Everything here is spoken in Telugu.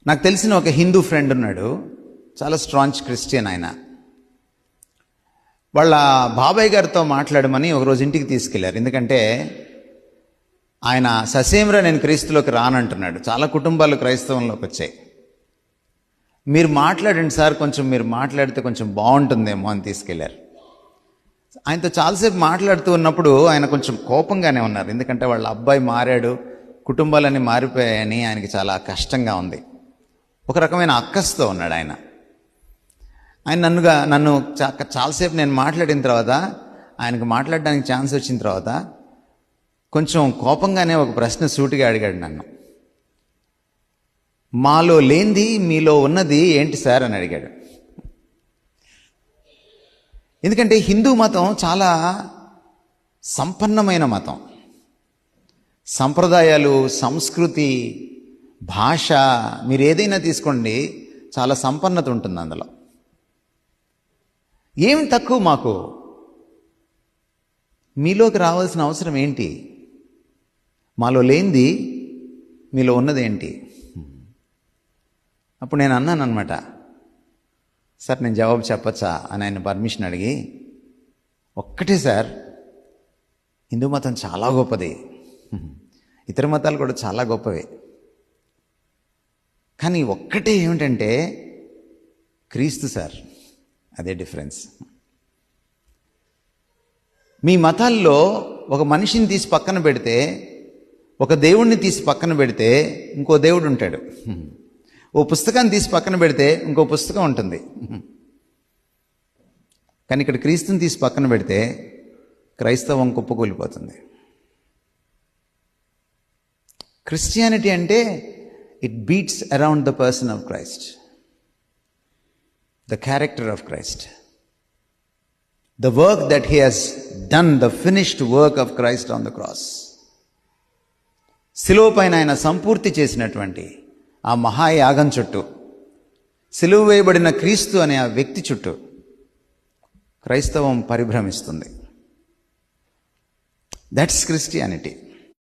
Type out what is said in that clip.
నాకు తెలిసిన ఒక హిందూ ఫ్రెండ్ ఉన్నాడు, చాలా స్ట్రాంగ్ క్రిస్టియన్. ఆయన వాళ్ళ బాబాయ్ గారితో మాట్లాడమని ఒకరోజు ఇంటికి తీసుకెళ్లారు. ఎందుకంటే ఆయన ససేమిరా నేను క్రీస్తులోకి రానంటున్నాడు. చాలా కుటుంబాలు క్రైస్తవంలోకి వచ్చాయి. మీరు మాట్లాడండి సార్, కొంచెం మీరు మాట్లాడితే కొంచెం బాగుంటుందేమో అని తీసుకెళ్లారు. ఆయనతో చాలాసేపు మాట్లాడుతూ ఉన్నప్పుడు ఆయన కొంచెం కోపంగానే ఉన్నారు. ఎందుకంటే వాళ్ళ అబ్బాయి మారాడు, కుటుంబాలన్నీ మారిపోయాయని ఆయనకి చాలా కష్టంగా ఉంది. ఒక రకమైన అక్కస్తో ఉన్నాడు ఆయన. నన్ను చాలాసేపు నేను మాట్లాడిన తర్వాత, ఆయనకు మాట్లాడడానికి ఛాన్స్ వచ్చిన తర్వాత కొంచెం కోపంగానే ఒక ప్రశ్న సూటిగా అడిగాడు నన్ను. మాలో లేనిది మీలో ఉన్నది ఏంటి సార్ అని అడిగాడు. ఎందుకంటే హిందూ మతం చాలా సంపన్నమైన మతం. సంప్రదాయాలు, సంస్కృతి, భాష, మీరు ఏదైనా తీసుకోండి, చాలా సంపన్నత ఉంటుంది అందులో. ఏమి తక్కువ మాకు? మీలోకి రావాల్సిన అవసరం ఏంటి? మాలో లేనిది మీలో ఉన్నదేంటి? అప్పుడు నేను అన్నాను అనమాట, సార్ నేను జవాబు చెప్పచ్చా అని ఆయన పర్మిషన్ అడిగి, ఒక్కటే సార్, హిందూ మతం చాలా గొప్పది, ఇతర మతాలు కూడా చాలా గొప్పవే, కానీ ఒక్కటే ఏమిటంటే క్రీస్తు సార్, అదే డిఫరెన్స్. మీ మతాల్లో ఒక మనిషిని తీసి పక్కన పెడితే, ఒక దేవుణ్ణి తీసి పక్కన పెడితే ఇంకో దేవుడు ఉంటాడు. ఓ పుస్తకాన్ని తీసి పక్కన పెడితే ఇంకో పుస్తకం ఉంటుంది. కానీ ఇక్కడ క్రీస్తుని తీసి పక్కన పెడితే క్రైస్తవం కుప్పకూలిపోతుంది. క్రిస్టియానిటీ అంటే it beats around the person of Christ, the character of Christ, the work that he has done, the finished work of Christ on the cross. సిలువ పైన ఆయన సంపూర్తి చేసినటువంటి ఆ మహాయాగం చుట్టూ, సిలువ వేయబడిన క్రీస్తు అనే ఆ వ్యక్తి చుట్టూ క్రైస్తవం పరిభ్రమిస్తుంది. That's Christianity.